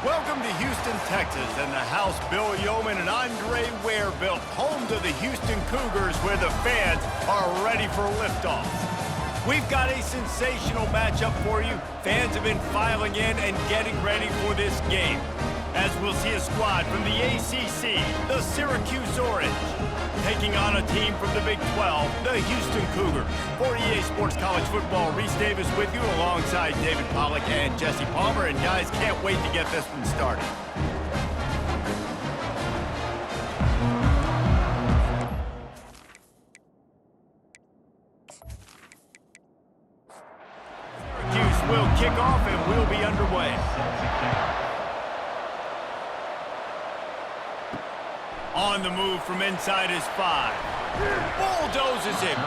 Welcome to Houston, Texas, and the house Bill Yeoman and Andre Ware built, home to the Houston Cougars, where the fans are ready for liftoff. We've got a sensational matchup for you. Fans have been filing in and getting ready for this game, as we'll see a squad from the ACC, the Syracuse Orange, taking on a team from the Big 12, the Houston Cougars. For EA Sports College Football, Reese Davis with you alongside David Pollack and Jesse Palmer. And guys, can't wait to get this one started. Syracuse will kick off and we'll be underway. On the move from inside his 5. Bulldozes him.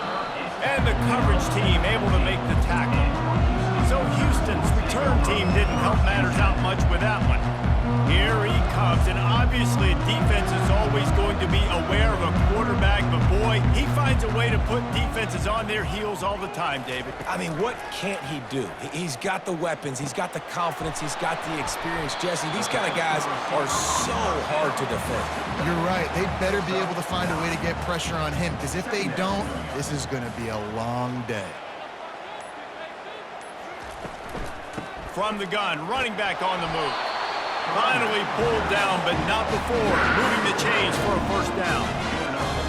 And the coverage team able to make the tackle. So Houston's return team didn't help matters out much with that one. Here he comes, and obviously defense is always going to be aware of a quarterback, but boy, he finds a way to put defenses on their heels all the time, David. I mean, what can't he do? He's got the weapons, he's got the confidence, he's got the experience. Jesse, these kind of guys are so hard to defend. You're right. They better be able to find a way to get pressure on him, because if they don't, this is going to be a long day. From the gun, running back on the move. Finally pulled down, but not before moving the chains for a first down.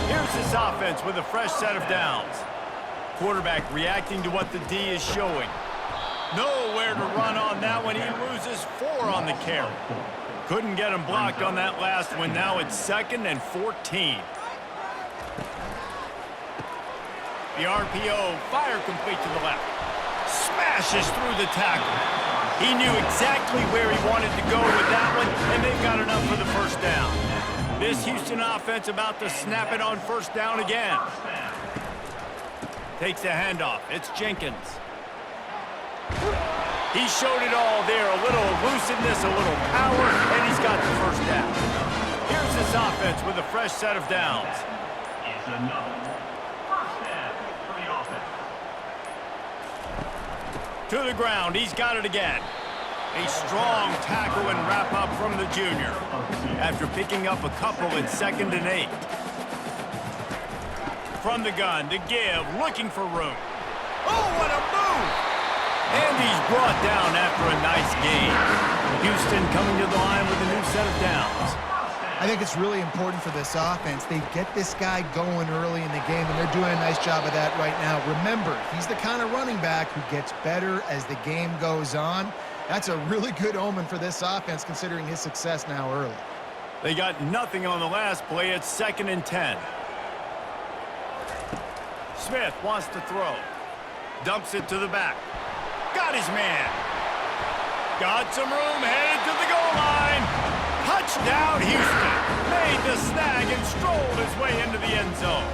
Here's this offense with a fresh set of downs. Quarterback reacting to what the D is showing. Nowhere to run on that one. He loses 4 on the carry. Couldn't get him blocked on that last one. Now it's 2nd and 14. The RPO, fire complete to the left. Smashes through the tackle. He knew exactly where he wanted to go with that one, and they've got enough for the first down. This Houston offense about to snap it on first down again. Takes the handoff. It's Jenkins. He showed it all there. A little elusiveness, a little power, and he's got the first down. Here's this offense with a fresh set of downs. To the ground, he's got it again. A strong tackle and wrap up from the junior after picking up a couple in 2nd and 8. From the gun, the give, looking for room. Oh, what a move! And he's brought down after a nice gain. Houston coming to the line with a new set of downs. I think it's really important for this offense. They get this guy going early in the game, and they're doing a nice job of that right now. Remember, he's the kind of running back who gets better as the game goes on. That's a really good omen for this offense, considering his success now early. They got nothing on the last play. It's 2nd and 10. Smith wants to throw. Dumps it to the back. Got his man. Got some room, headed to the goal line. Touchdown, Houston. Made the snag and strolled his way into the end zone.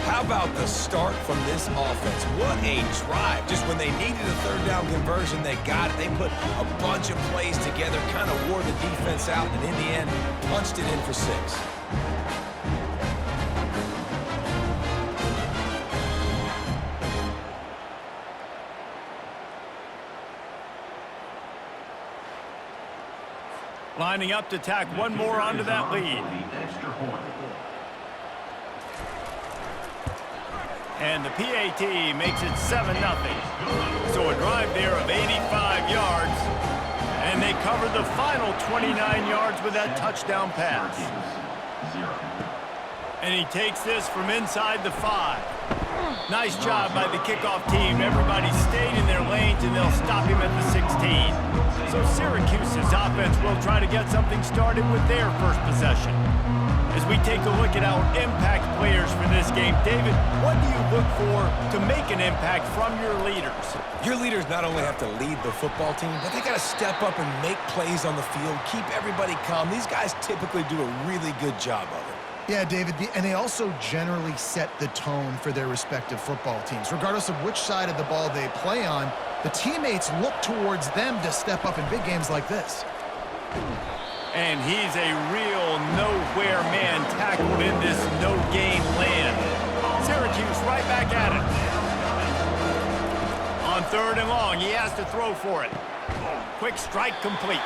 How about the start from this offense? What a drive. Just when they needed a third down conversion, they got it. They put a bunch of plays together, kind of wore the defense out, and in the end, punched it in for 6. Lining up to tack one more onto that lead. And the PAT makes it 7-0. So a drive there of 85 yards. And they cover the final 29 yards with that touchdown pass. And he takes this from inside the 5. Nice job by the kickoff team. Everybody stayed in their lanes, and they'll stop him at the 16. So Syracuse's offense will try to get something started with their first possession. As we take a look at our impact players for this game, David, what do you look for to make an impact from your leaders? Your leaders not only have to lead the football team, but they got to step up and make plays on the field, keep everybody calm. These guys typically do a really good job of it. Yeah, David, and they also generally set the tone for their respective football teams. Regardless of which side of the ball they play on, the teammates look towards them to step up in big games like this. And he's a real nowhere man tackled in this no-gain land. Syracuse right back at it. On 3rd and long, he has to throw for it. Quick strike complete.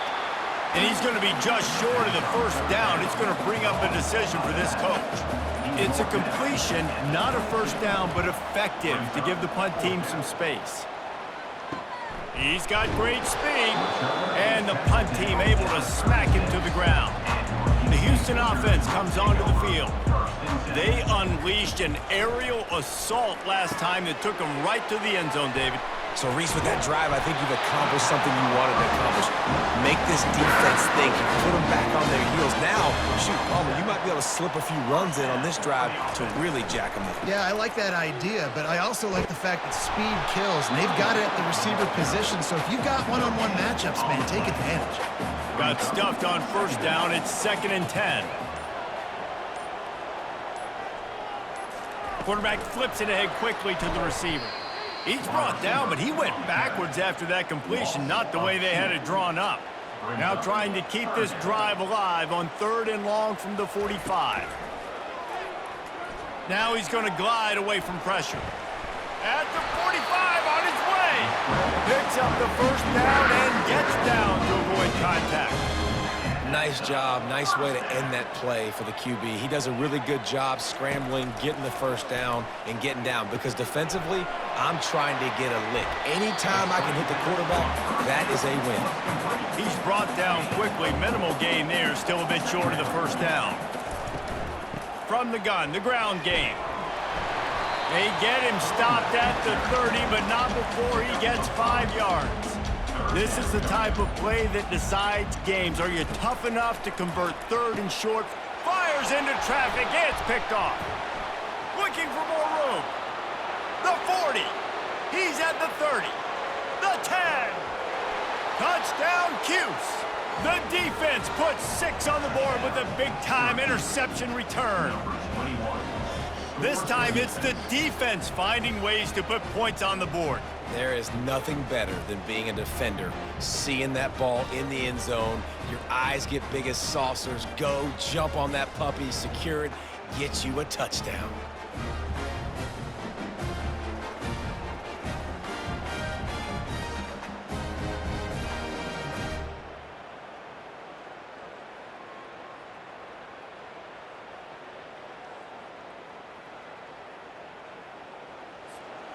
And he's going to be just short of the first down. It's going to bring up a decision for this coach. It's a completion, not a first down, but effective to give the punt team some space. He's got great speed, and the punt team able to smack him to the ground. The Houston offense comes onto the field. They unleashed an aerial assault last time that took them right to the end zone, David. So, Reese, with that drive, I think you've accomplished something you wanted to accomplish. Make this defense think. You put them back on their heels. Now, shoot, Palmer, you might be able to slip a few runs in on this drive to really jack them up. Yeah, I like that idea, but I also like the fact that speed kills, and they've got it at the receiver position. So if you've got one-on-one matchups, man, take advantage. Got stuffed on first down. It's 2nd and 10. Quarterback flips it ahead quickly to the receiver. He's brought down, but he went backwards after that completion, not the way they had it drawn up. Now trying to keep this drive alive on 3rd and long from the 45. Now he's going to glide away from pressure. At the 45 on his way. Picks up the first down and gets down to avoid contact. Nice job. Nice way to end that play for the QB. He does a really good job scrambling, getting the first down, and getting down. Because defensively, I'm trying to get a lick. Anytime I can hit the quarterback, that is a win. He's brought down quickly. Minimal gain there. Still a bit short of the first down. From the gun, the ground game. They get him stopped at the 30, but not before he gets 5 yards. This is the type of play that decides games. Are you tough enough to convert 3rd and short? Fires into traffic. It's picked off. Looking for more room. The 40. He's at the 30. The 10. Touchdown, Cuse. The defense puts 6 on the board with a big-time interception return. This time, it's the defense finding ways to put points on the board. There is nothing better than being a defender, seeing that ball in the end zone, your eyes get big as saucers, go, jump on that puppy, secure it, get you a touchdown.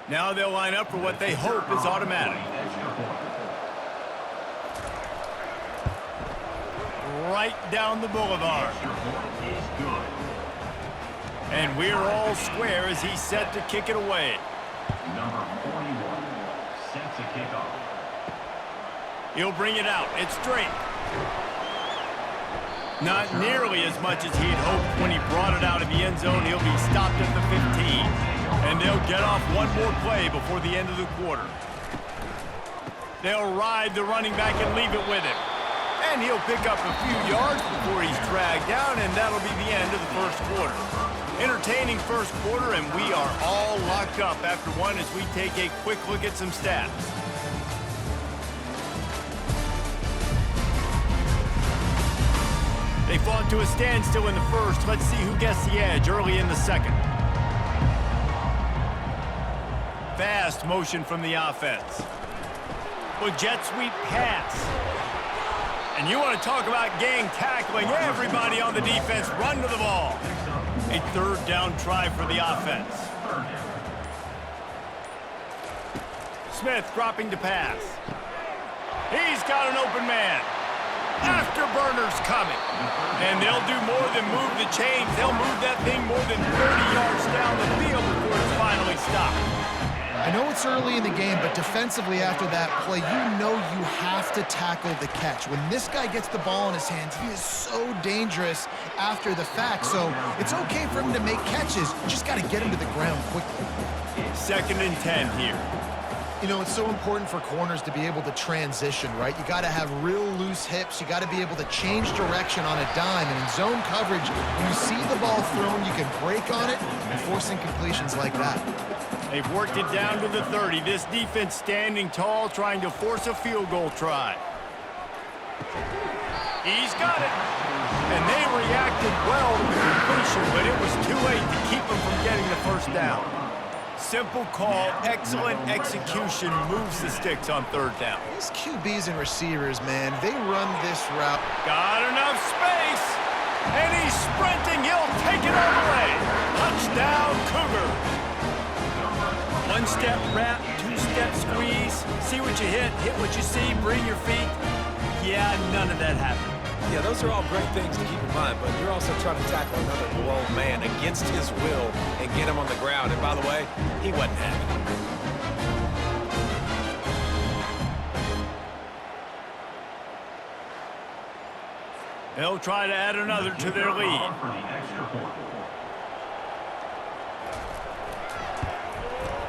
Now they'll line up for what they hope is automatic. Right down the boulevard. And we're all square as he's set to kick it away. Number 41, set to kick off. He'll bring it out. It's straight. Not nearly as much as he had hoped when he brought it out of the end zone. He'll be stopped at the 15. And they'll get off one more play before the end of the quarter. They'll ride the running back and leave it with him. And he'll pick up a few yards before he's dragged down, and that'll be the end of the first quarter. Entertaining first quarter, and we are all locked up after one as we take a quick look at some stats. They fought to a standstill in the first. Let's see who gets the edge early in the second. Fast motion from the offense. Well, jet sweep pass. And you want to talk about gang tackling. Everybody on the defense run to the ball. A 3rd down try for the offense. Smith dropping to pass. He's got an open man. Afterburners coming. And they'll do more than move the chains. They'll move that thing more than 30 yards down the field before it's finally stopped. I know it's early in the game, but defensively after that play, you know you have to tackle the catch. When this guy gets the ball in his hands, he is so dangerous after the fact. So it's okay for him to make catches. You just got to get him to the ground quickly. 2nd and 10 here. You know, it's so important for corners to be able to transition, right? You got to have real loose hips. You got to be able to change direction on a dime. And in zone coverage, when you see the ball thrown, you can break on it and force incompletions like that. They've worked it down to the 30. This defense standing tall, trying to force a field goal try. He's got it. And they reacted well to the completion, but it was too late to keep them from getting the first down. Simple call, excellent execution moves the sticks on third down. These QBs and receivers, man, they run this route. Got enough space, and he's sprinting. He'll take it all the way. Touchdown, Cougars. One-step wrap, two-step squeeze. See what you hit what you see, bring your feet. Yeah, none of that happened. Yeah, those are all great things to keep in mind, but you're also trying to tackle another grown man against his will and get him on the ground. And by the way, he wasn't having it. They'll try to add another to their lead.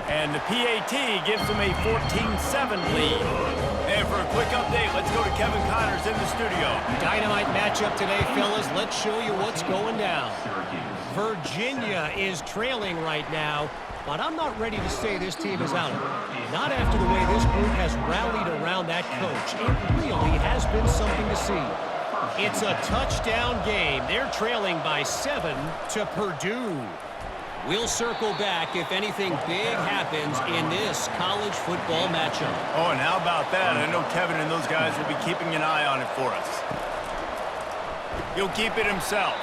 And the PAT gives them a 14-7 lead. And for a quick update, let's go to Kevin Connors in the studio. Dynamite matchup today, fellas. Let's show you what's going down. Virginia is trailing right now, but I'm not ready to say this team is out of it. Not after the way this group has rallied around that coach. It really has been something to see. It's a touchdown game. They're trailing by 7 to Purdue. We'll circle back if anything big happens in this college football matchup. Oh, and how about that? I know Kevin and those guys will be keeping an eye on it for us. He'll keep it himself.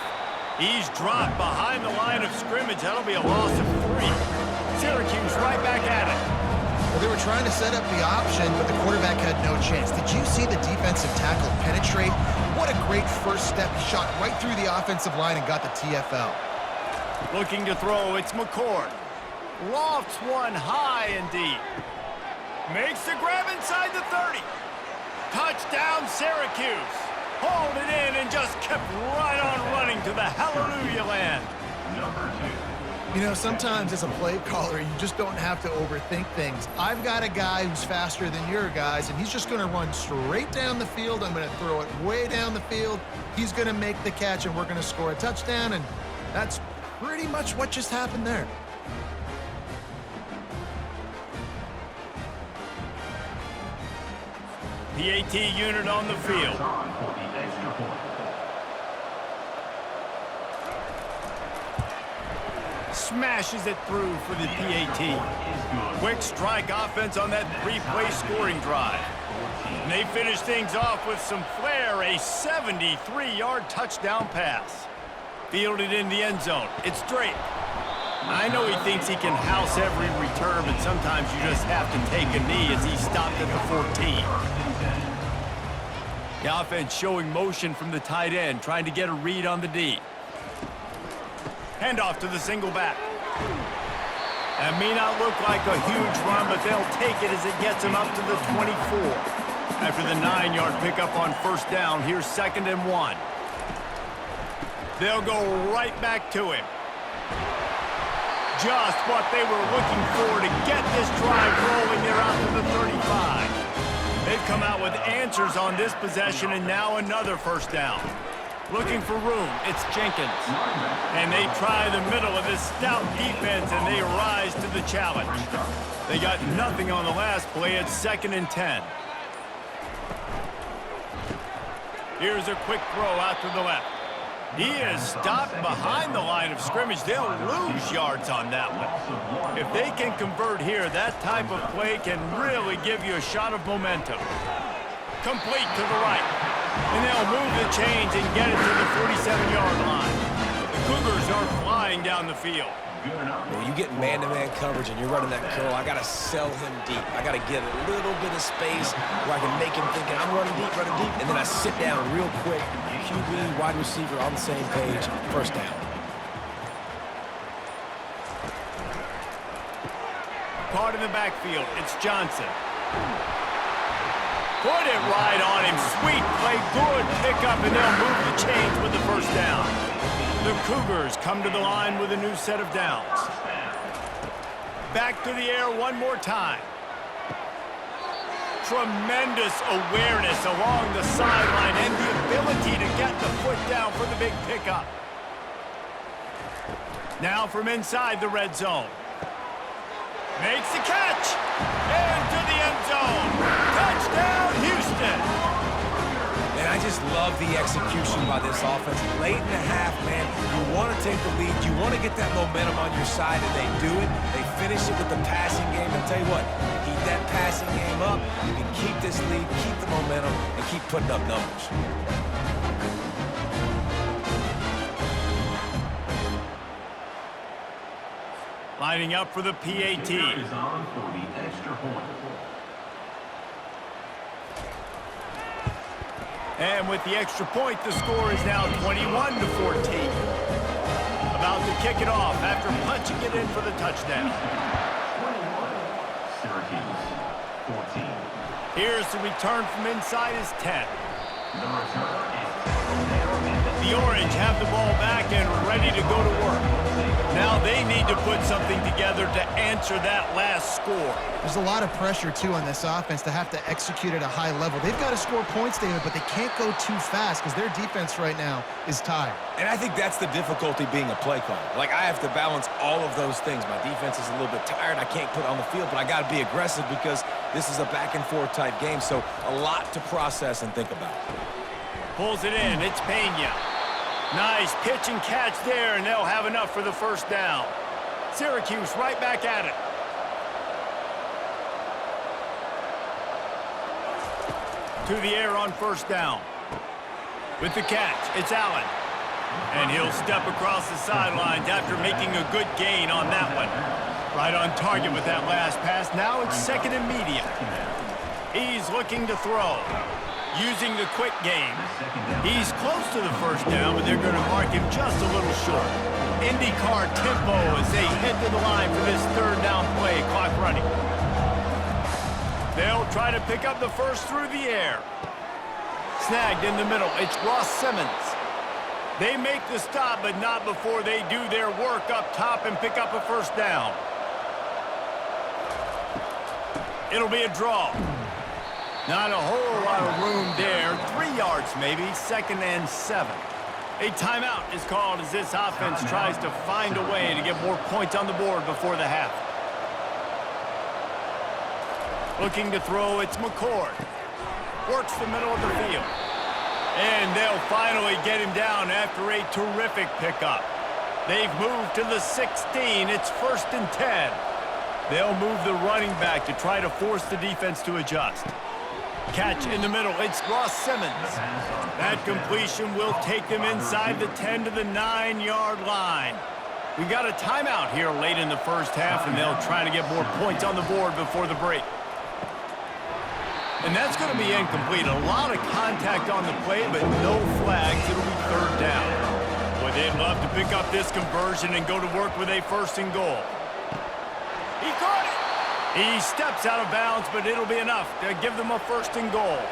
He's dropped behind the line of scrimmage. That'll be a loss of 3. Syracuse right back at it. Well, they were trying to set up the option, but the quarterback had no chance. Did you see the defensive tackle penetrate? What a great first step. He shot right through the offensive line and got the TFL. Looking to throw, it's McCord. Lofts one high and deep. Makes the grab inside the 30. Touchdown, Syracuse. Hauled it in and just kept right on running to the hallelujah land. You know, sometimes as a play caller, you just don't have to overthink things. I've got a guy who's faster than your guys, and he's just going to run straight down the field. I'm going to throw it way down the field. He's going to make the catch, and we're going to score a touchdown, and that's pretty much what just happened there. PAT unit on the field. Smashes it through for the PAT. Quick strike offense on that 3-play scoring drive. And they finish things off with some flair, a 73-yard touchdown pass. Fielded in the end zone. It's Drake. I know he thinks he can house every return, but sometimes you just have to take a knee as he stopped at the 14. The offense showing motion from the tight end, trying to get a read on the D. Handoff to the single back. That may not look like a huge run, but they'll take it as it gets them up to the 24. After the 9-yard pickup on first down, here's 2nd and 1. They'll go right back to him. Just what they were looking for to get this drive rolling. They're out to the 35. They've come out with answers on this possession, and now another first down. Looking for room, it's Jenkins. And they try the middle of this stout defense, and they rise to the challenge. They got nothing on the last play. It's 2nd and 10. Here's a quick throw out to the left. He is stopped behind the line of scrimmage. They'll lose yards on that one. If they can convert here, that type of play can really give you a shot of momentum. Complete to the right. And they'll move the chains and get it to the 47-yard line. The Cougars are flying down the field. When you get man-to-man coverage and you're running that curl, I got to sell him deep. I got to get a little bit of space where I can make him think I'm running deep, and then I sit down real quick. QB, wide receiver on the same page, first down. Caught in the backfield, it's Johnson. Put it right on him, sweet play, good pickup, and they'll move the chains with the first down. The Cougars come to the line with a new set of downs. Back to the air one more time. Tremendous awareness along the sideline and the ability to get the foot down for the big pickup. Now from inside the red zone. Makes the catch. Into the end zone. Touchdown, Houston. And I just love the execution by this offense. Late in the half, man, you want to take the lead. You want to get that momentum on your side, and they do it. They finish it with the passing game. I'll tell you what, keep that passing game up. You can keep this lead, keep the momentum, and keep putting up numbers. Lining up for the PAT. Is on for the extra point. And with the extra point, the score is now 21-14. About to kick it off after punching it in for the touchdown. 21. Syracuse. 14. Here's the return from inside his 10. The return is The Orange have the ball back and ready to go to work. Now they need to put something together to answer that last score. There's a lot of pressure, too, on this offense to have to execute at a high level. They've got to score points, David, but they can't go too fast because their defense right now is tired. And I think that's the difficulty being a play caller. Like, I have to balance all of those things. My defense is a little bit tired. I can't put on the field, but I got to be aggressive because this is a back-and-forth type game, so a lot to process and think about. Pulls it in. It's Pena. Nice pitch and catch there, and they'll have enough for the first down. Syracuse right back at it. To the air on first down. With the catch, it's Allen. And he'll step across the sidelines after making a good gain on that one. Right on target with that last pass. Now it's second and medium. He's looking to throw. Using the quick game. He's close to the first down, but they're going to mark him just a little short. IndyCar tempo as they head to the line for this third down play. Clock running. They'll try to pick up the first through the air. Snagged in the middle. It's Ross Simmons. They make the stop, but not before they do their work up top and pick up a first down. It'll be a draw. Not a whole lot of room there. 3 yards maybe, second and 7. A timeout is called as this offense tries to find a way to get more points on the board before the half. Looking to throw, it's McCord. Works the middle of the field. And they'll finally get him down after a terrific pickup. They've moved to the 16. It's first and 10. They'll move the running back to try to force the defense to adjust. Catch in the middle. It's Ross Simmons. That completion will take them inside the 10 to the 9-yard line. We got a timeout here late in the first half, and they'll try to get more points on the board before the break. And that's going to be incomplete. A lot of contact on the play, but no flags. It'll be third down. Boy, they'd love to pick up this conversion and go to work with a first and goal. He caught it. He steps out of bounds, but it'll be enough to give them a first and goal.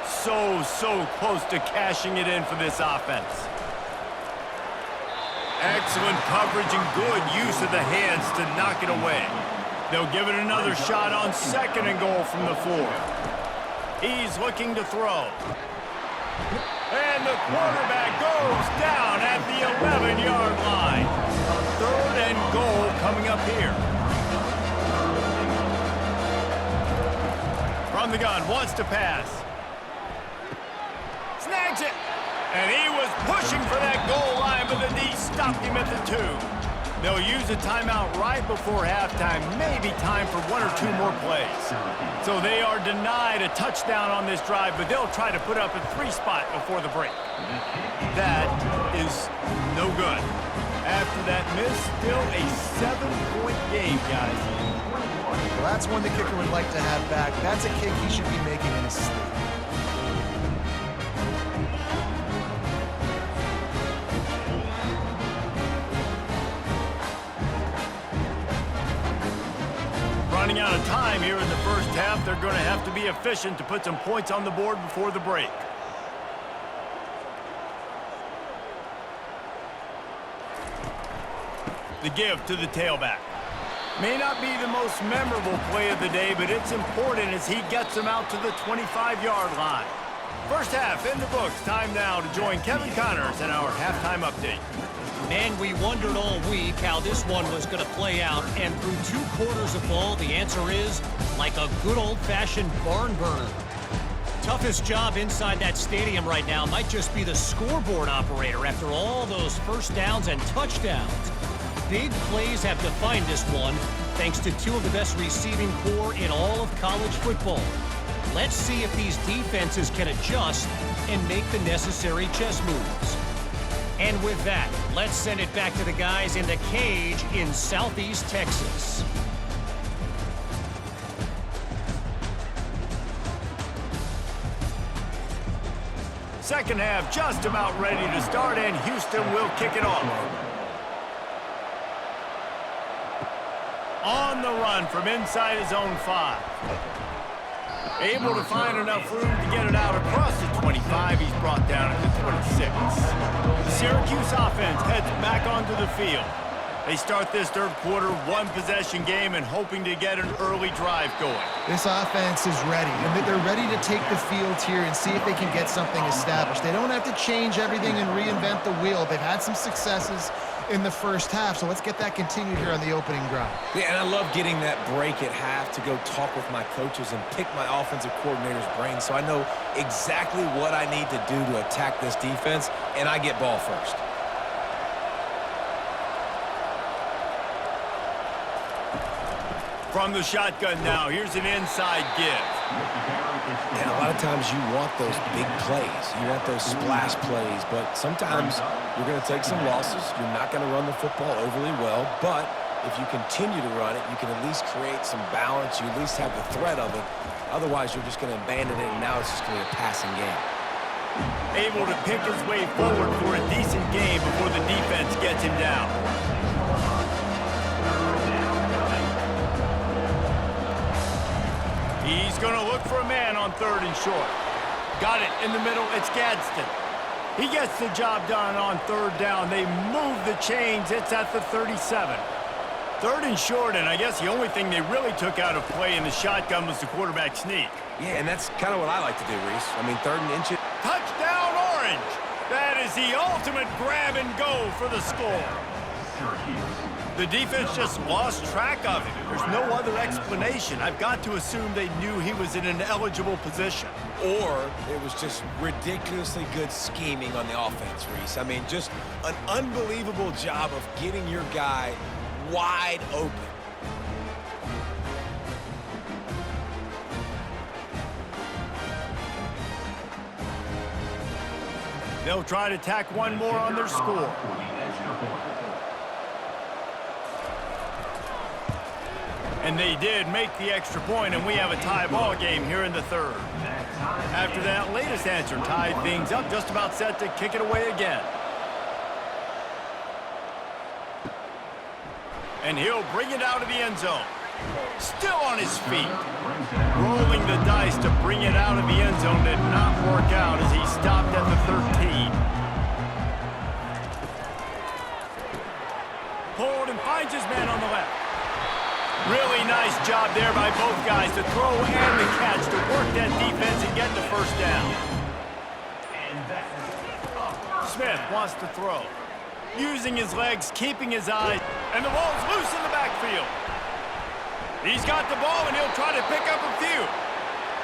So close to cashing it in for this offense. Excellent coverage and good use of the hands to knock it away. They'll give it another shot on second and goal from the 4. He's looking to throw. And the quarterback goes down at the 11-yard line. Third and goal coming up here. From the gun, wants to pass. Snags it. And he was pushing for that goal line, but the D stopped him at the 2. They'll use a timeout right before halftime. Maybe time for 1 or 2 more plays. So they are denied a touchdown on this drive, but they'll try to put up a 3 spot before the break. That is no good. After that miss, still a 7-point game, guys. Well, that's one the kicker would like to have back. That's a kick he should be making in his sleep. Running out of time here in the first half. They're going to have to be efficient to put some points on the board before the break. The give to the tailback. May not be the most memorable play of the day, but it's important as he gets them out to the 25-yard line. First half in the books. Time now to join Kevin Connors in our halftime update. Man, we wondered all week how this one was going to play out, and through 2 quarters of ball, the answer is like a good old-fashioned barn burner. Toughest job inside that stadium right now might just be the scoreboard operator after all those first downs and touchdowns. Big plays have defined this one, thanks to two of the best receiving core in all of college football. Let's see if these defenses can adjust and make the necessary chess moves. And with that, let's send it back to the guys in the cage in Southeast Texas. Second half just about ready to start, and Houston will kick it off. On the run from inside his own 5. Able to find enough room to get it out across the 25. He's brought down at the 26. The Syracuse offense heads back onto the field. They start this third quarter one-possession game and hoping to get an early drive going. This offense is ready, and they're ready to take the field here and see if they can get something established. They don't have to change everything and reinvent the wheel. They've had some successes in the first half, so let's get that continued here on the opening drive. Yeah, and I love getting that break at half to go talk with my coaches and pick my offensive coordinator's brain so I know exactly what I need to do to attack this defense, and I get ball first. From the shotgun now, here's an inside give. And a lot of times you want those big plays. You want those splash plays, but sometimes you're going to take some losses. You're not going to run the football overly well, but if you continue to run it, you can at least create some balance. You at least have the threat of it. Otherwise, you're just going to abandon it, and now it's just going to be a passing game. Able to pick his way forward for a decent game before the defense gets him down. He's going to look for a man on third and short. Got it in the middle. It's Gadsden. He gets the job done on third down. They move the chains. It's at the 37. Third and short, and I guess the only thing they really took out of play in the shotgun was the quarterback sneak. Yeah, and that's kind of what I like to do, Reese. I mean, third and inches. Touchdown, Orange! That is the ultimate grab and go for the score. The defense just lost track of him. There's no other explanation. I've got to assume they knew he was in an eligible position. Or it was just ridiculously good scheming on the offense, Reese. I mean, just an unbelievable job of getting your guy wide open. They'll try to tack one more on their score. And they did make the extra point, and we have a tie ball game here in the third. After that latest answer tied things up, just about set to kick it away again. And he'll bring it out of the end zone. Still on his feet. Rolling the dice to bring it out of the end zone did not work out as he stopped at the 13. Pulled and finds his man on the left. Really nice job there by both guys to throw and the catch to work that defense and get the first down. Smith wants to throw. Using his legs, keeping his eyes, and the ball's loose in the backfield. He's got the ball, and he'll try to pick up a few.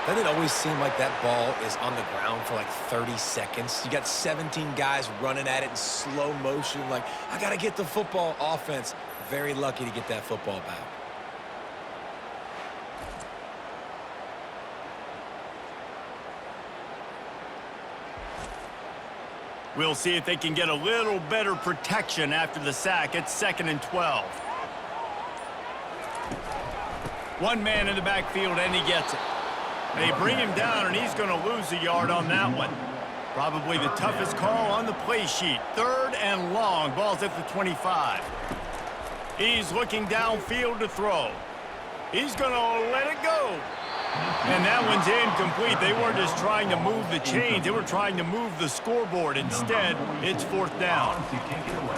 Doesn't it always seem like that ball is on the ground for like 30 seconds? You got 17 guys running at it in slow motion, like, I got to get the football. Offense, very lucky to get that football back. We'll see if they can get a little better protection after the sack. It's 2nd and 12. One man in the backfield, and he gets it. They bring him down, and he's going to lose a yard on that one. Probably the toughest call on the play sheet. 3rd and long. Ball's at the 25. He's looking downfield to throw. He's going to let it go. And that one's incomplete. They weren't just trying to move the chains. They were trying to move the scoreboard. Instead, it's 4th down.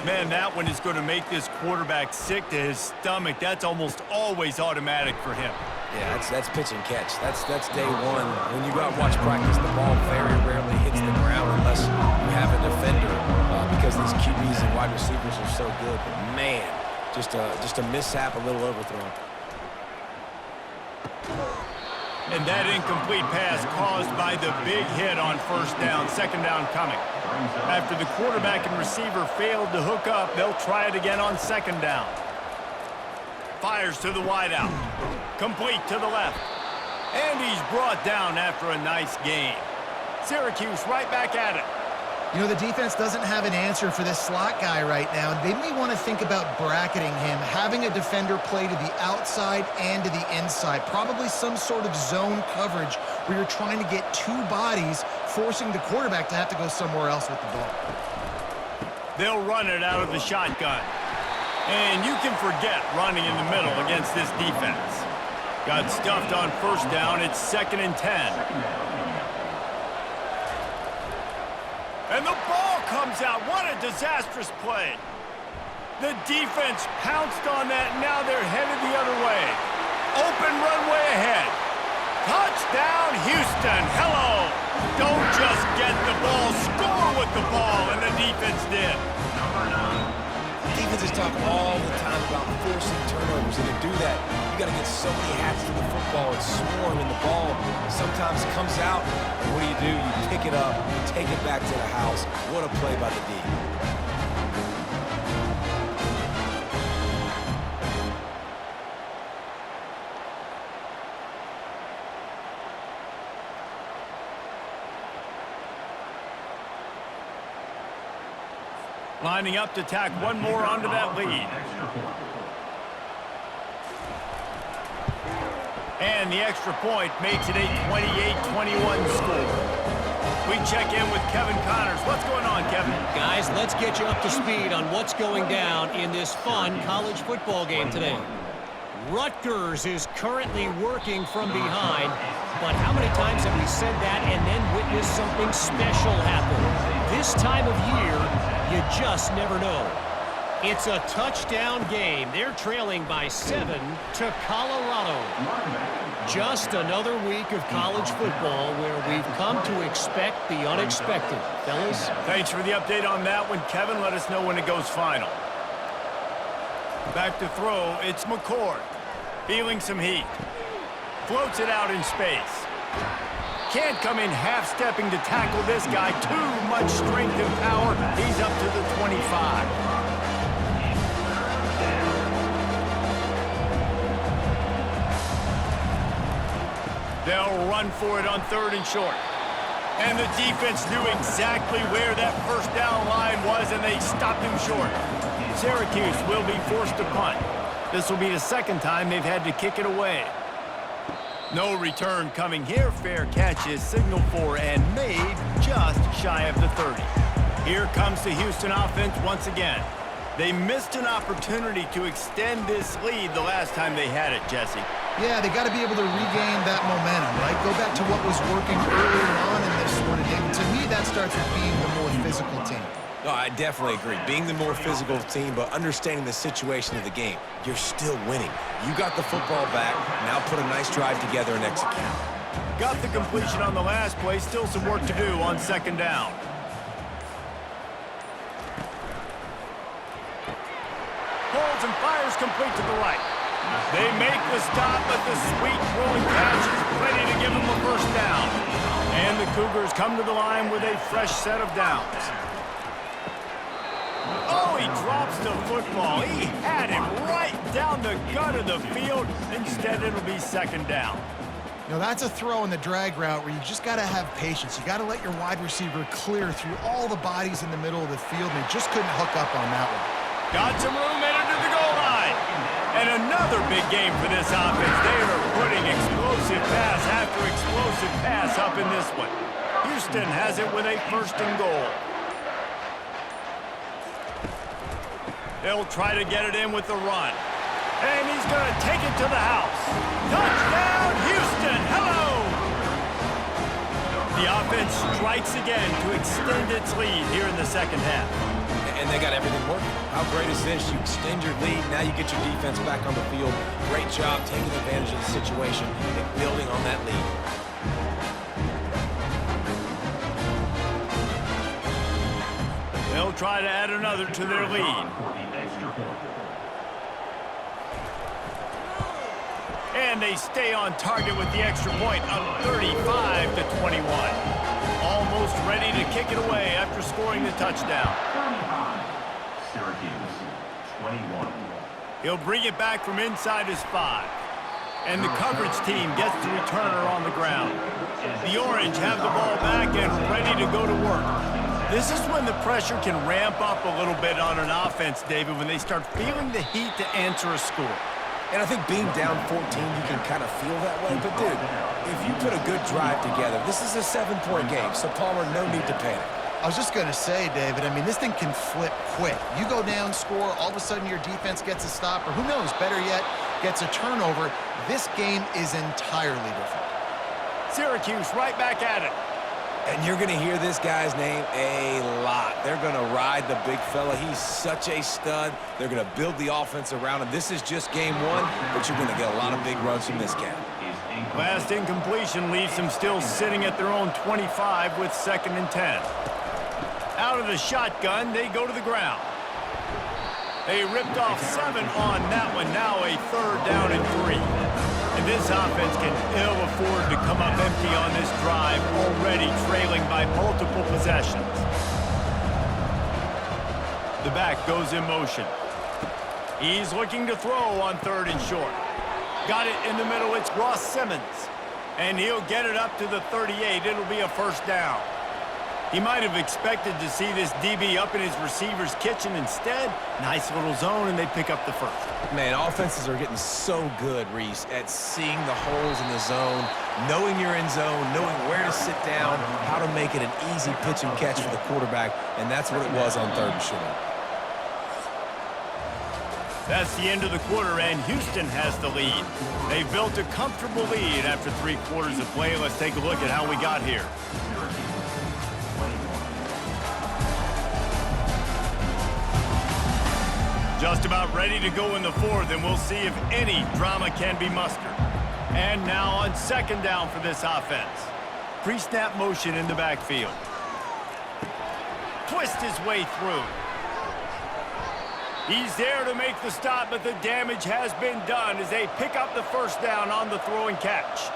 Man, that one is going to make this quarterback sick to his stomach. That's almost always automatic for him. Yeah, that's pitch and catch. That's day one. When you go out and watch practice, the ball very rarely hits the ground unless you have a defender because these QBs and wide receivers are so good. But man, just a mishap, a little overthrown. And that incomplete pass caused by the big hit on first down, second down coming. After the quarterback and receiver failed to hook up, they'll try it again on second down. Fires to the wideout. Complete to the left. And he's brought down after a nice gain. Syracuse right back at it. You know, the defense doesn't have an answer for this slot guy right now. They may want to think about bracketing him, having a defender play to the outside and to the inside. Probably some sort of zone coverage where you're trying to get two bodies, forcing the quarterback to have to go somewhere else with the ball. They'll run it out of the shotgun. And you can forget running in the middle against this defense. Got stuffed on first down. It's 2nd and 10. And the ball comes out. What a disastrous play. The defense pounced on that. Now they're headed the other way. Open runway ahead. Touchdown, Houston. Hello. Don't just get the ball. Score with the ball, and the defense did. Defenses talk all the time about forcing turnovers, and to do that, you got to get so many hats to the football and swarm, and the ball sometimes comes out, and what do? You pick it up, take it back to the house. What a play by the D. Lining up to tack one more onto that lead. And the extra point makes it a 28-21 score. We check in with Kevin Connors. What's going on, Kevin? Guys, let's get you up to speed on what's going down in this fun college football game today. Rutgers is currently working from behind, but how many times have we said that and then witnessed something special happen? This time of year, you just never know. It's a touchdown game. They're trailing by 7 to Colorado. Just another week of college football where we've come to expect the unexpected. Fellas? Thanks for the update on that one, Kevin. Let us know when it goes final. Back to throw, it's McCord. Feeling some heat. Floats it out in space. Can't come in half-stepping to tackle this guy. Too much strength and power. He's up to the 25. They'll run for it on 3rd and short. And the defense knew exactly where that first down line was, and they stopped him short. Syracuse will be forced to punt. This will be the second time they've had to kick it away. No return coming here. Fair catch is signaled for and made just shy of the 30. Here comes the Houston offense once again. They missed an opportunity to extend this lead the last time they had it, Jesse. Yeah, they got to be able to regain that momentum, right? Go back to what was working earlier on in this one. And to me, that starts with being the more physical team. No, I definitely agree. Being the more physical team, but understanding the situation of the game. You're still winning. You got the football back. Now put a nice drive together and execute. Got the completion on the last play. Still some work to do on 2nd down. Holds and fires complete to the right. They make the stop, but the sweet throwing catch is plenty to give them a first down. And the Cougars come to the line with a fresh set of downs. Oh, he drops the football. He had him right down the gut of the field. Instead, it'll be 2nd down. You know, that's a throw in the drag route where you just got to have patience. You got to let your wide receiver clear through all the bodies in the middle of the field, and they just couldn't hook up on that one. Got some room in it to the goal line. And another big game for this offense. They are putting explosive pass after explosive pass up in this one. Houston has it with a 1st and goal. They'll try to get it in with the run. And he's going to take it to the house. Touchdown, Houston! Hello! The offense strikes again to extend its lead here in the 2nd half. And they got everything working. How great is this? You extend your lead, now you get your defense back on the field. Great job taking advantage of the situation and building on that lead. They'll try to add another to their lead. And they stay on target with the extra point, up 35-21. Almost ready to kick it away after scoring the touchdown. 35, Syracuse, 21. He'll bring it back from inside his 5. And the coverage team gets the returner on the ground. The Orange have the ball back and ready to go to work. This is when the pressure can ramp up a little bit on an offense, David, when they start feeling the heat to answer a score. And I think being down 14, you can kind of feel that way. But, dude, if you put a good drive together, this is a 7-point game. So, Palmer, no need to panic. I was just going to say, David, I mean, this thing can flip quick. You go down, score, all of a sudden your defense gets a stop, or who knows, better yet, gets a turnover. This game is entirely different. Syracuse right back at it. And you're going to hear this guy's name a lot. They're going to ride the big fella. He's such a stud. They're going to build the offense around him. This is just game 1, but you're going to get a lot of big runs from this cat. Last incompletion leaves them still sitting at their own 25 with 2nd and 10. Out of the shotgun, they go to the ground. They ripped off 7 on that one. Now a 3rd down and 3. And this offense can ill afford to come up empty on this drive, already trailing by multiple possessions. The back goes in motion. He's looking to throw on 3rd and short. Got it in the middle. It's Ross Simmons. And he'll get it up to the 38. It'll be a 1st down. He might have expected to see this DB up in his receiver's kitchen. Instead, nice little zone, and they pick up the 1st. Man, offenses are getting so good, Reese, at seeing the holes in the zone, knowing you're in zone, knowing where to sit down, how to make it an easy pitch and catch for the quarterback, and that's what it was on 3rd and short. That's the end of the quarter, and Houston has the lead. They've built a comfortable lead after 3 quarters of play. Let's take a look at how we got here. Just about ready to go in the 4th, and we'll see if any drama can be mustered. And now on 2nd down for this offense. Pre-snap motion in the backfield. Twist his way through. He's there to make the stop, but the damage has been done as they pick up the 1st down on the throw and catch.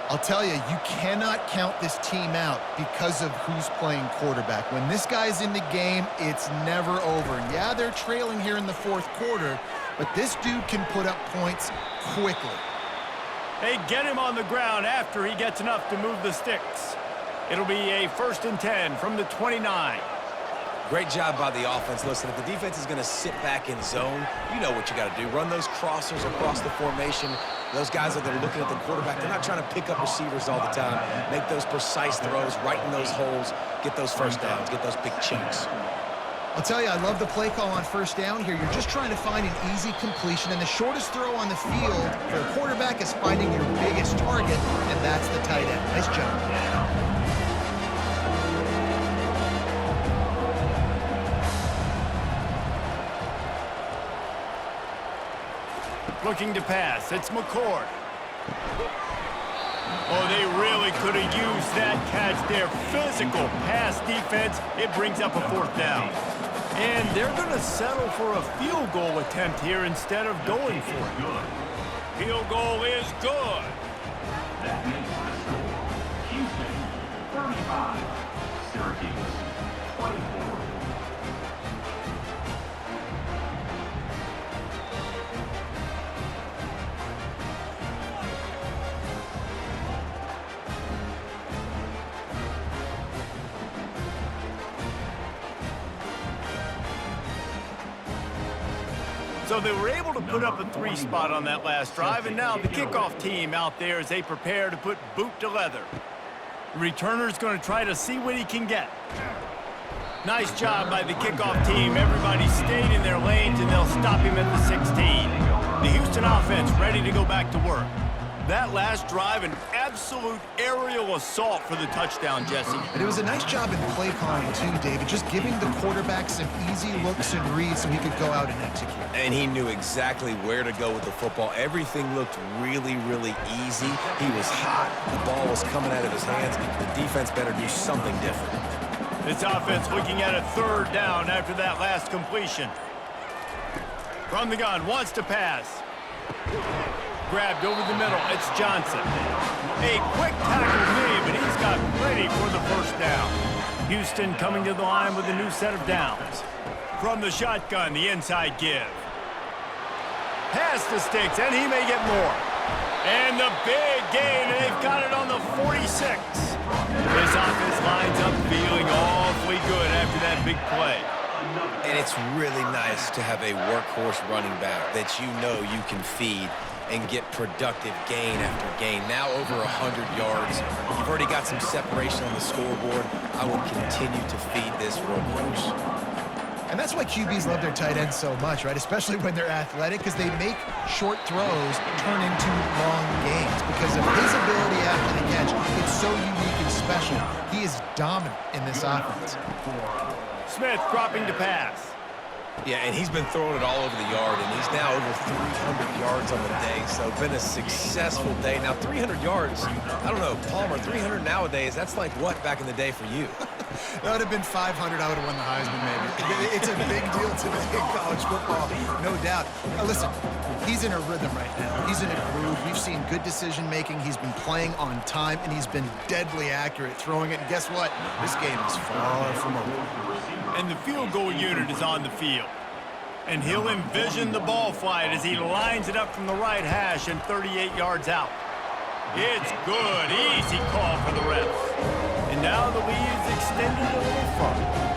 I'll tell you, you cannot count this team out because of who's playing quarterback. When this guy's in the game, it's never over. And yeah, they're trailing here in the 4th quarter, but this dude can put up points quickly. They get him on the ground after he gets enough to move the sticks. It'll be a 1st and 10 from the 29. Great job by the offense. Listen, if the defense is going to sit back in zone, you know what you got to do. Run those crossers across the formation. Those guys that are looking at the quarterback, they're not trying to pick up receivers all the time. Make those precise throws, right in those holes, get those 1st downs, get those big chunks. I'll tell you, I love the play call on 1st down here. You're just trying to find an easy completion, and the shortest throw on the field for a quarterback is finding your biggest target, and that's the tight end. Nice job. Looking to pass. It's McCord. Oh, they really could have used that catch there. Physical pass defense. It brings up a 4th down. And they're going to settle for a field goal attempt here instead of going for it. Field goal is good. That makes the score Houston 35, Syracuse 24. So they were able to put up a 3 spot on that last drive, and now the kickoff team out there as they prepare to put boot to leather. The returner's going to try to see what he can get. Nice job by the kickoff team. Everybody stayed in their lanes, and they'll stop him at the 16. The Houston offense ready to go back to work. That last drive, an absolute aerial assault for the touchdown, Jesse. And it was a nice job in play calling, too, David, just giving the quarterback some easy looks and reads so he could go out and execute. And he knew exactly where to go with the football. Everything looked really, really easy. He was hot. The ball was coming out of his hands. The defense better do something different. This offense looking at a 3rd down after that last completion. From the gun, wants to pass. grabbed over the middle. It's Johnson. A quick tackle made, but he's got plenty for the first down. Houston coming to the line with a new set of downs. From the shotgun, the inside give. Pass to Sticks, and he may get more. And the big gain, and they've got it on the 46. This offense lines up feeling awfully good after that big play. And it's really nice to have a workhorse running back that you know you can feed and get productive gain after gain. Now over 100 yards. You've already got some separation on the scoreboard. I will continue to feed this workhorse. And that's why QBs love their tight ends so much, right? Especially when they're athletic, because they make short throws turn into long gains. Because of his ability after the catch, it's so unique and special. He is dominant in this offense. Smith dropping to pass. Yeah, and he's been throwing it all over the yard, and he's now over 300 yards on the day, so been a successful day. Now, 300 yards, I don't know, Palmer, 300 nowadays, that's like what back in the day for you? That would have been 500. I would have won the Heisman, maybe. It's a big deal today in college football, no doubt. Now, listen, he's in a rhythm right now. He's in a groove. We've seen good decision-making. He's been playing on time, and he's been deadly accurate throwing it. And guess what? This game is far from over. And the field goal unit is on the field. And he'll envision the ball flight as he lines it up from the right hash and 38 yards out. It's good. Easy call for the refs. And now the lead is extended a little further.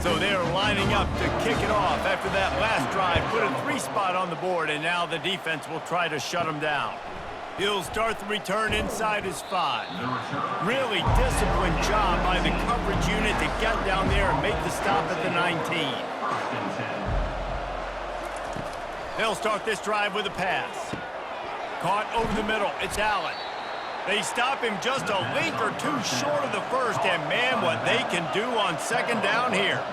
So they're lining up to kick it off after that last drive. Put a 3-spot on the board, and now the defense will try to shut them down. He'll start the return inside his 5. Really disciplined job by the coverage unit to get down there and make the stop at the 19. They'll start this drive with a pass. Caught over the middle. It's Allen. They stop him just a link or two short of the first, and man, what they can do on second down here.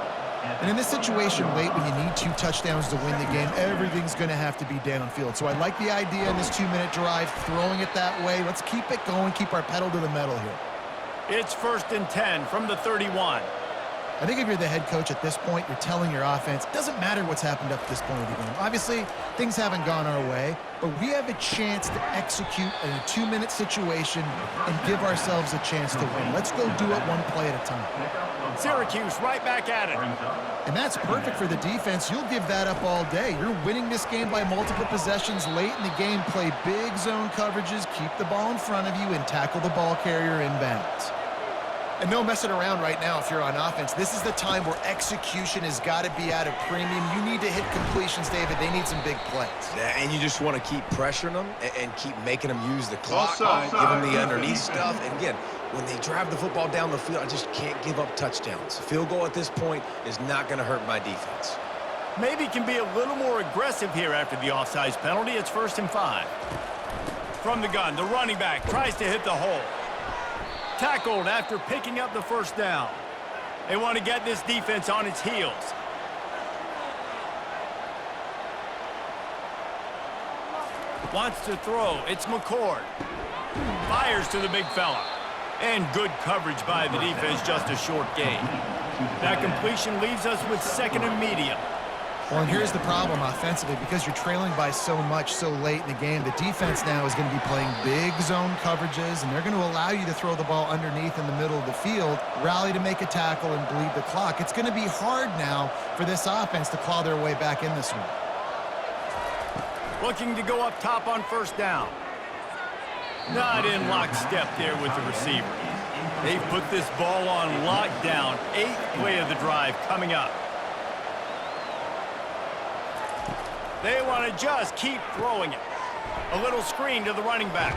And in this situation late when you need 2 touchdowns to win the game, everything's going to have to be downfield. So I like the idea in this 2-minute drive, throwing it that way. Let's keep it going, keep our pedal to the metal here. It's 1st and 10 from the 31. I think if you're the head coach at this point, you're telling your offense, it doesn't matter what's happened up to this point of the game. Obviously, things haven't gone our way, but we have a chance to execute in a 2-minute situation and give ourselves a chance to win. Let's go do it one play at a time. Syracuse right back at it. And that's perfect for the defense. You'll give that up all day. You're winning this game by multiple possessions late in the game. Play big zone coverages, keep the ball in front of you, and tackle the ball carrier inbounds. And no messing around right now if you're on offense. This is the time where execution has got to be at a premium. You need to hit completions, David. They need some big plays. Yeah, and you just want to keep pressuring them and keep making them use the clock, give them the underneath stuff. And again, when they drive the football down the field, I just can't give up touchdowns. Field goal at this point is not going to hurt my defense. Maybe can be a little more aggressive here after the offsides penalty. It's 1st and 5. From the gun, the running back tries to hit the hole. Tackled after picking up the first down. They want to get this defense on its heels. Wants to throw. It's McCord. Fires to the big fella. And good coverage by the defense, just a short gain. That completion leaves us with 2nd and medium. Well, and here's the problem offensively. Because you're trailing by so much so late in the game, the defense now is going to be playing big zone coverages, and they're going to allow you to throw the ball underneath in the middle of the field, rally to make a tackle, and bleed the clock. It's going to be hard now for this offense to claw their way back in this one. Looking to go up top on 1st down. Not in lockstep there with the receiver. They've put this ball on lockdown. 8th play of the drive coming up. They want to just keep throwing it. A little screen to the running back.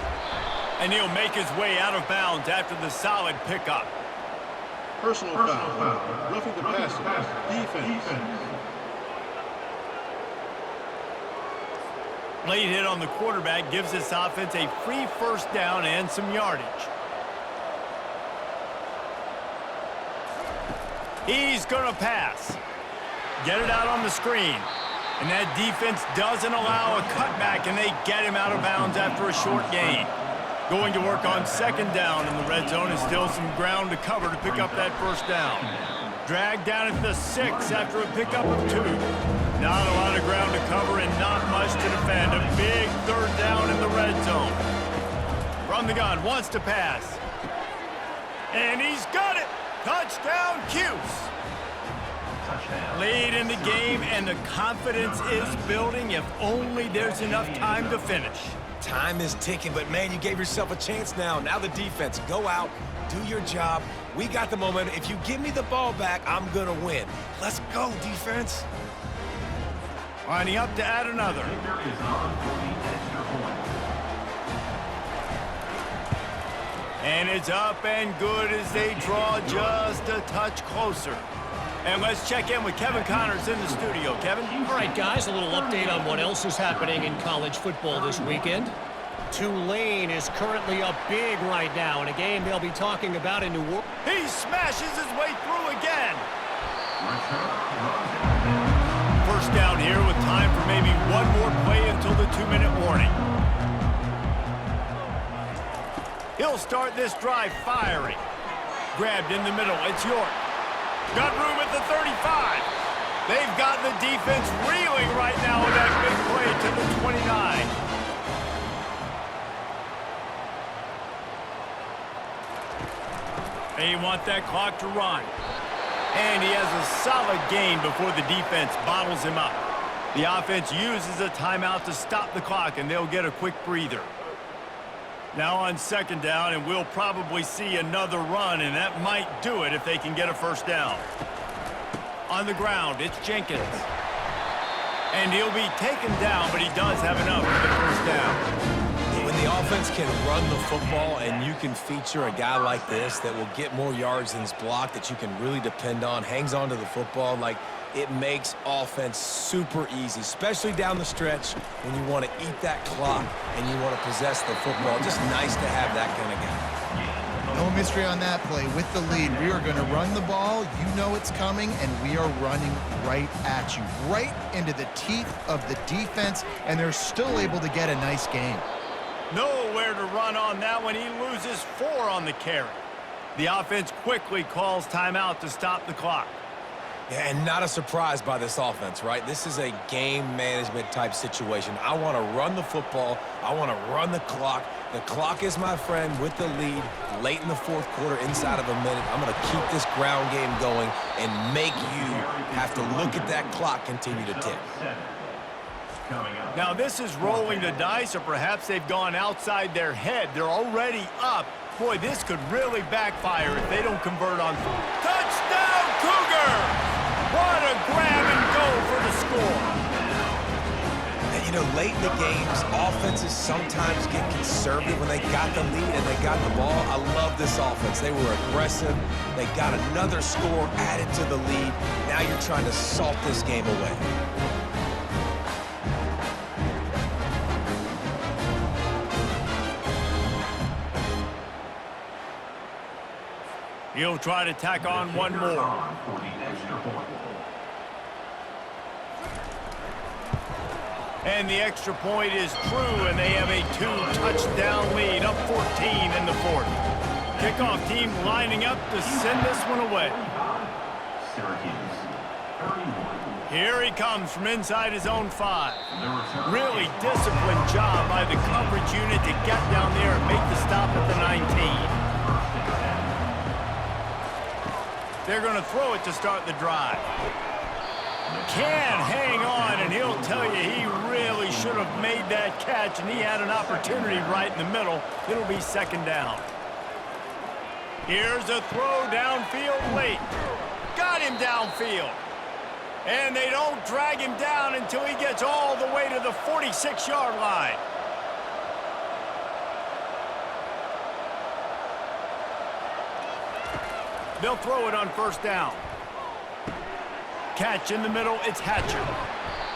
And he'll make his way out of bounds after the solid pickup. Personal foul. Roughing the passer. Defense. Late hit on the quarterback gives this offense a free 1st down and some yardage. He's going to pass. Get it out on the screen. And that defense doesn't allow a cutback, and they get him out of bounds after a short gain. Going to work on second down in the red zone, is still some ground to cover to pick up that first down. Dragged down at the 6 after a pickup of 2. Not a lot of ground to cover and not much to defend. A big third down in the red zone. From the gun, wants to pass. And he's got it! Touchdown, Cuse! Lead in the game, and the confidence is building if only there's enough time to finish. Time is ticking, but man, you gave yourself a chance now. Now the defense, go out, do your job. We got the momentum. If you give me the ball back, I'm gonna win. Let's go, defense. Lining up to add another. And it's up and good as they draw just a touch closer. And let's check in with Kevin Connors in the studio. Kevin? All right, guys, a little update on what else is happening in college football this weekend. Tulane is currently up big right now in a game they'll be talking about in New Orleans. He smashes his way through again. First down here with time for maybe one more play until the 2-minute warning. He'll start this drive firing. Grabbed in the middle, it's York. Got room at the 35. They've got the defense reeling right now with that big play to the 29. They want that clock to run. And he has a solid gain before the defense bottles him up. The offense uses a timeout to stop the clock, and they'll get a quick breather. Now on second down, and we'll probably see another run, and that might do it if they can get a first down. On the ground, it's Jenkins. And he'll be taken down, but he does have enough for the first down. When the offense can run the football and you can feature a guy like this that will get more yards than his block, that you can really depend on, hangs on to the football, like it makes offense super easy, especially down the stretch when you want to eat that clock and you want to possess the football. Just nice to have that kind of guy. No mystery on that play. With the lead, we are going to run the ball. You know it's coming, and we are running right at you, right into the teeth of the defense, and they're still able to get a nice gain. Nowhere to run on that one. He loses 4 on the carry. The offense quickly calls timeout to stop the clock. Yeah, and not a surprise by this offense, right? This is a game management type situation. I want to run the football. I want to run the clock. The clock is my friend with the lead late in the fourth quarter, inside of a minute. I'm going to keep this ground game going and make you have to look at that clock continue to tick. Now this is rolling the dice, or perhaps they've gone outside their head. They're already up. Boy, this could really backfire if they don't convert on. Touchdown, Cougar! What a grab and go for the score. And you know, late in the games, offenses sometimes get conservative when they got the lead and they got the ball. I love this offense. They were aggressive. They got another score added to the lead. Now you're trying to salt this game away. He'll try to tack on one more. And the extra point is true, and they have a 2-touchdown lead, up 14 in the fourth. Kickoff team lining up to send this one away. Syracuse, 31. Here he comes from inside his own 5. Really disciplined job by the coverage unit to get down there and make the stop at the 19. They're going to throw it to start the drive. Can hang on, and he'll tell you he really should have made that catch, and he had an opportunity right in the middle. It'll be second down. Here's a throw downfield late. Got him downfield. And they don't drag him down until he gets all the way to the 46-yard line. They'll throw it on first down. Catch in the middle, it's Hatcher.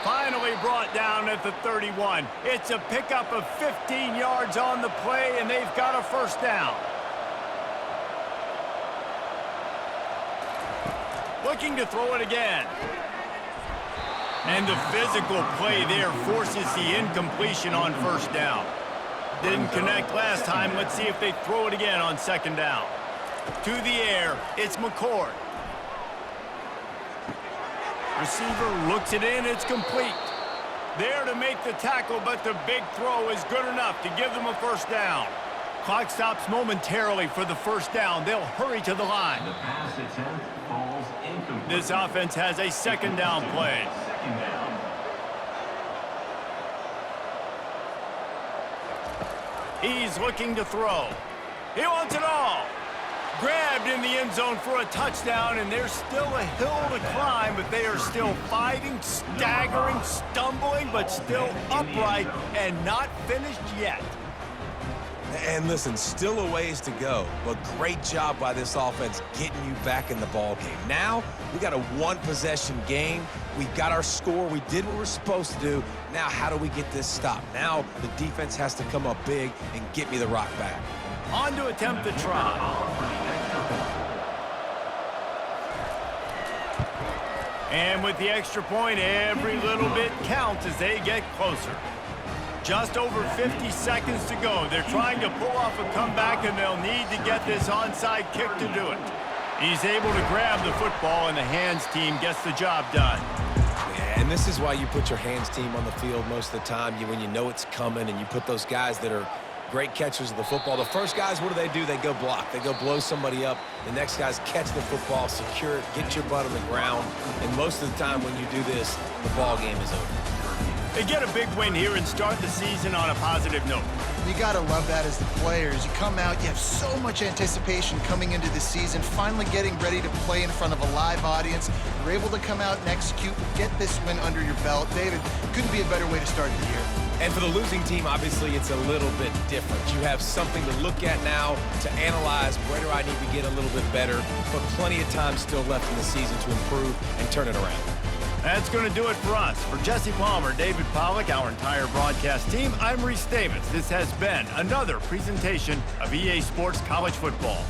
Finally brought down at the 31. It's a pickup of 15 yards on the play, and they've got a first down. Looking to throw it again. And the physical play there forces the incompletion on first down. Didn't connect last time. Let's see if they throw it again on second down. To the air, it's McCord. Receiver looks it in, it's complete. There to make the tackle, but the big throw is good enough to give them a first down. Clock stops momentarily for the first down. They'll hurry to the line. The pass attempt falls incomplete. This offense has a second down play. Second down. He's looking to throw. He wants it all. Grabbed in the end zone for a touchdown, and there's still a hill to climb, but they are still fighting, staggering, stumbling, but still upright and not finished yet. And listen, still a ways to go, but great job by this offense getting you back in the ball game. Now, we got a one-possession game. We got our score. We did what we're supposed to do. Now, how do we get this stopped? Now, the defense has to come up big and get me the rock back. On to attempt the try. And with the extra point, every little bit counts as they get closer. Just over 50 seconds to go. They're trying to pull off a comeback, and they'll need to get this onside kick to do it. He's able to grab the football, and the hands team gets the job done. Yeah, and this is why you put your hands team on the field most of the time, when you know it's coming, and you put those guys that are great catchers of the football. The first guys, what do? They go block. They go blow somebody up. The next guys catch the football, secure it, get your butt on the ground. And most of the time when you do this, the ball game is over. They get a big win here and start the season on a positive note. You got to love that as the players. You come out, you have so much anticipation coming into the season, finally getting ready to play in front of a live audience. You're able to come out and execute, get this win under your belt. David, couldn't be a better way to start the year. And for the losing team, obviously, it's a little bit different. You have something to look at now, to analyze where do I need to get a little bit better, but plenty of time still left in the season to improve and turn it around. That's going to do it for us. For Jesse Palmer, David Pollack, our entire broadcast team, I'm Reese Davis. This has been another presentation of EA Sports College Football.